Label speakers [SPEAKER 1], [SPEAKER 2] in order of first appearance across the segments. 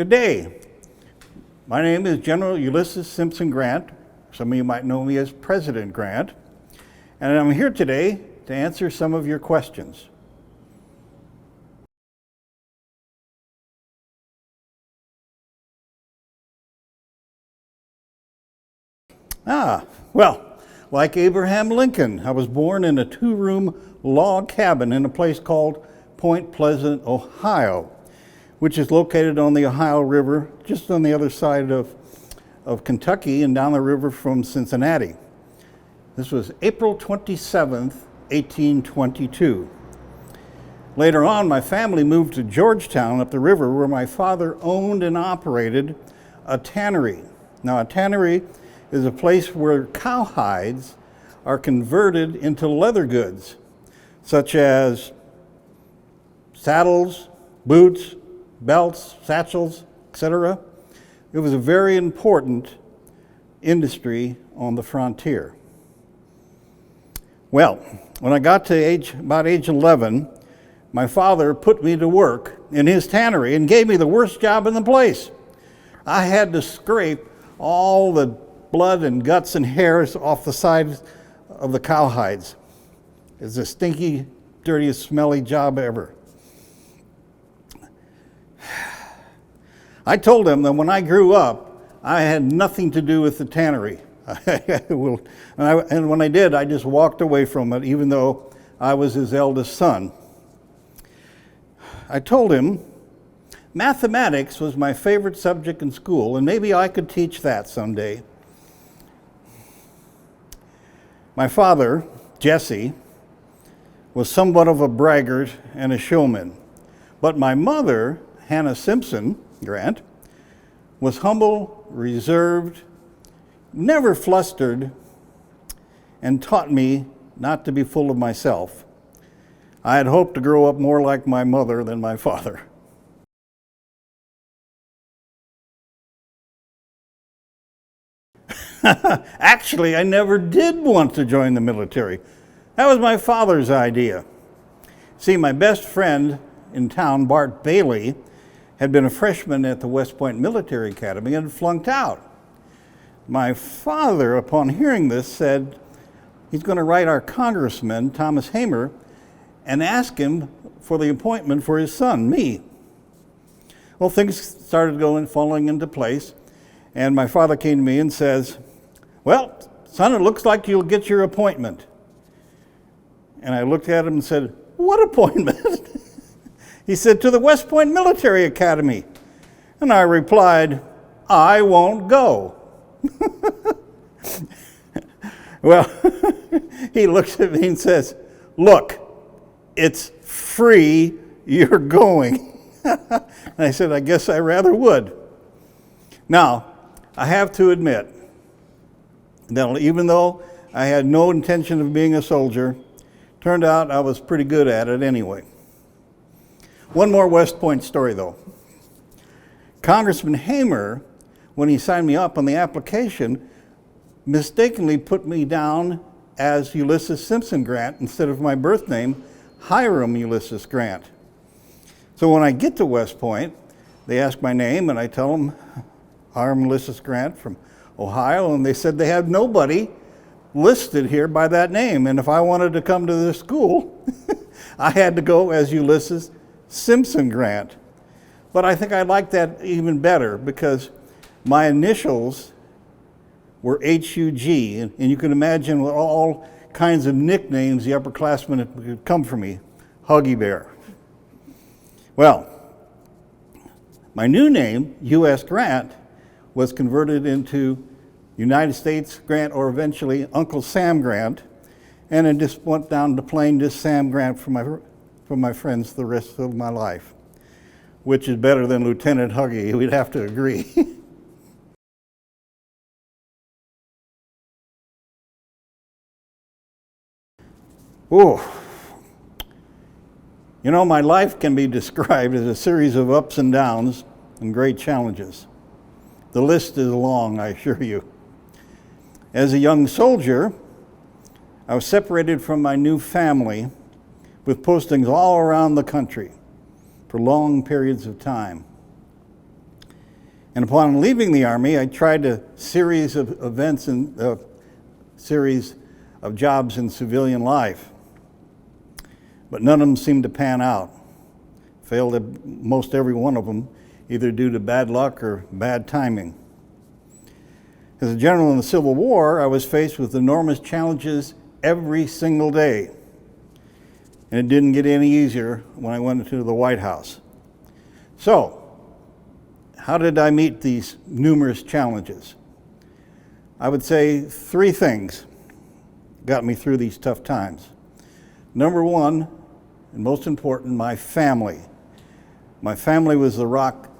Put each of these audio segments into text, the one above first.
[SPEAKER 1] Good day. My name is General Ulysses Simpson Grant. Some of you might know me as President Grant. And I'm here today to answer some of your questions. Well, like Abraham Lincoln, I was born in a two-room log cabin in a place called Point Pleasant, Ohio, which is located on the Ohio River, just on the other side of Kentucky and down the river from Cincinnati. This was April 27th, 1822. Later on, my family moved to Georgetown up the river, where my father owned and operated a tannery. Now, a tannery is a place where cowhides are converted into leather goods, such as saddles, boots, belts, satchels, etc. It was a very important industry on the frontier. Well, when I got to about age 11, my father put me to work in his tannery and gave me the worst job in the place. I had to scrape all the blood and guts and hairs off the sides of the cowhides. It's the stinky, dirtiest, smelly job ever. I told him that when I grew up, I had nothing to do with the tannery. And when I did, I just walked away from it, even though I was his eldest son. I told him mathematics was my favorite subject in school, and maybe I could teach that someday. My father, Jesse, was somewhat of a braggart and a showman, but my mother, Hannah Simpson Grant, was humble, reserved, never flustered, and taught me not to be full of myself. I had hoped to grow up more like my mother than my father. Actually, I never did want to join the military. That was my father's idea. See, my best friend in town, Bart Bailey, had been a freshman at the West Point Military Academy and flunked out. My father, upon hearing this, said he's going to write our congressman, Thomas Hamer, and ask him for the appointment for his son, me. Well, things started falling into place, and my father came to me and says, "Well, son, it looks like you'll get your appointment." And I looked at him and said, "What appointment?" He said, "To the West Point Military Academy." And I replied, "I won't go." Well, he looks at me and says, "Look, it's free, you're going." And I said, "I guess I rather would." Now, I have to admit that even though I had no intention of being a soldier, turned out I was pretty good at it anyway. One more West Point story, though. Congressman Hamer, when he signed me up on the application, mistakenly put me down as Ulysses Simpson Grant instead of my birth name, Hiram Ulysses Grant. So when I get to West Point, they ask my name, and I tell them Hiram Ulysses Grant from Ohio, and they said they had nobody listed here by that name, and if I wanted to come to this school, I had to go as Ulysses Simpson Grant. But I think I like that even better because my initials were HUG, and you can imagine what all kinds of nicknames the upperclassmen had come for me. Huggy Bear. Well, my new name, U.S. Grant, was converted into United States Grant, or eventually Uncle Sam Grant, and it just went down to plain just Sam Grant for my friends the rest of my life, which is better than Lieutenant Huggy, we'd have to agree. Oh, you know, my life can be described as a series of ups and downs and great challenges. The list is long, I assure you. As a young soldier, I was separated from my new family with postings all around the country for long periods of time. And upon leaving the Army, I tried a series of events and a series of jobs in civilian life. But none of them seemed to pan out. Failed at most every one of them, either due to bad luck or bad timing. As a general in the Civil War, I was faced with enormous challenges every single day. And it didn't get any easier when I went into the White House. So, how did I meet these numerous challenges? I would say 3 things got me through these tough times. Number 1, and most important, my family. My family was the rock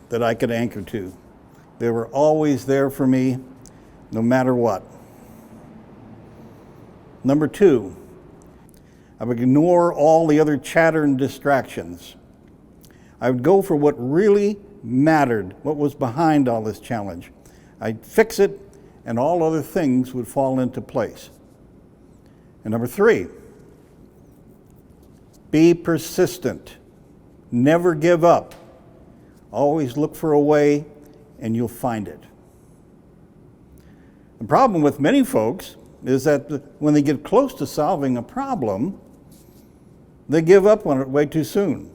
[SPEAKER 1] that I could anchor to. They were always there for me, no matter what. Number 2, I would ignore all the other chatter and distractions. I would go for what really mattered, what was behind all this challenge. I'd fix it, and all other things would fall into place. And number 3, be persistent. Never give up. Always look for a way, and you'll find it. The problem with many folks is that when they get close to solving a problem, they give up on it way too soon.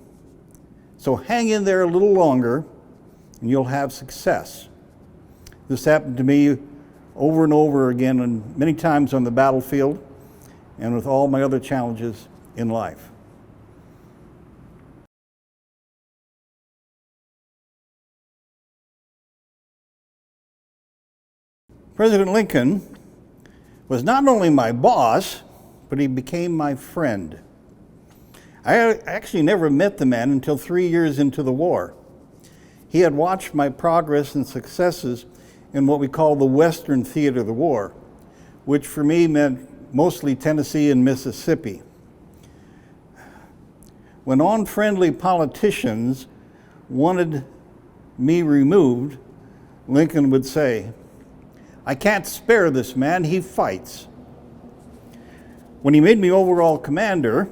[SPEAKER 1] So hang in there a little longer, and you'll have success. This happened to me over and over again, and many times on the battlefield, and with all my other challenges in life. President Lincoln was not only my boss, but he became my friend. I actually never met the man until 3 years into the war. He had watched my progress and successes in what we call the Western theater of the war, which for me meant mostly Tennessee and Mississippi. When unfriendly politicians wanted me removed, Lincoln would say, "I can't spare this man, he fights." When he made me overall commander,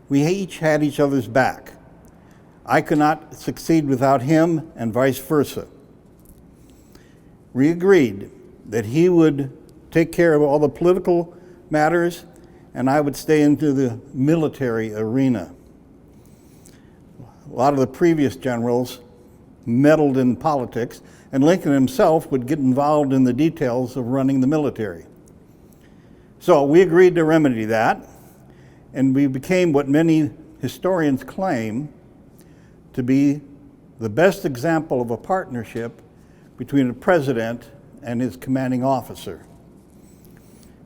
[SPEAKER 1] we each had each other's back. I could not succeed without him, and vice versa. We agreed that he would take care of all the political matters, and I would stay into the military arena. A lot of the previous generals meddled in politics, and Lincoln himself would get involved in the details of running the military. So we agreed to remedy that, and we became what many historians claim to be the best example of a partnership between a president and his commanding officer.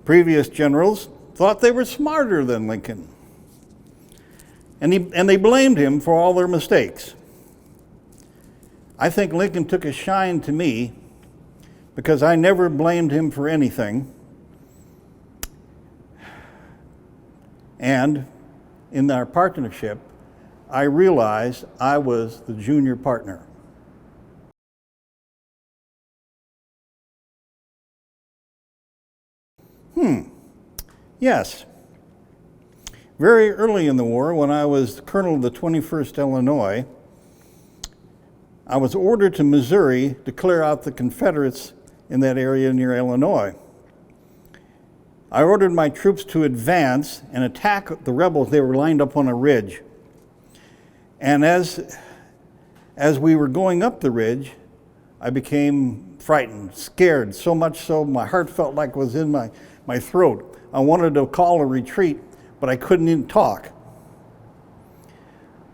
[SPEAKER 1] Previous generals thought they were smarter than Lincoln, and they blamed him for all their mistakes. I think Lincoln took a shine to me because I never blamed him for anything. And in our partnership, I realized I was the junior partner. Yes. Very early in the war, when I was colonel of the 21st Illinois, I was ordered to Missouri to clear out the Confederates in that area near Illinois. I ordered my troops to advance and attack the rebels. They were lined up on a ridge. And as we were going up the ridge, I became frightened, scared, so much so my heart felt like it was in my throat. I wanted to call a retreat, but I couldn't even talk.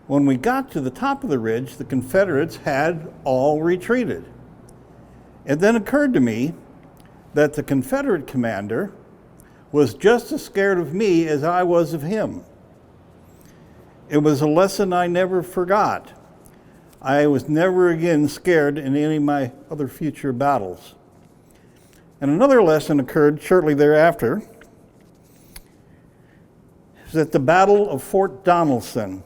[SPEAKER 1] When we got to the top of the ridge, the Confederates had all retreated. It then occurred to me that the Confederate commander was just as scared of me as I was of him. It was a lesson I never forgot. I was never again scared in any of my other future battles. And another lesson occurred shortly thereafter, is at the Battle of Fort Donelson.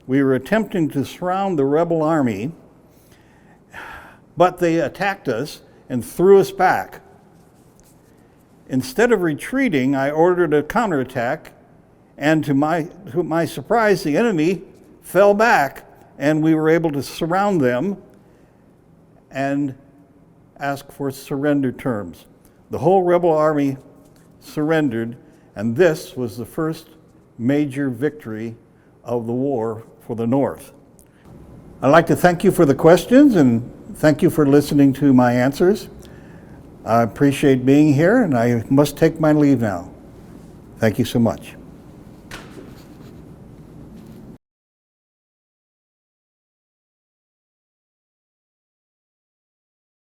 [SPEAKER 1] We were attempting to surround the rebel army, but they attacked us and threw us back. Instead of retreating, I ordered a counterattack, and to my surprise, the enemy fell back, and we were able to surround them and ask for surrender terms. The whole rebel army surrendered, and this was the first major victory of the war for the North. I'd like to thank you for the questions and thank you for listening to my answers. I appreciate being here, and I must take my leave now. Thank you so much.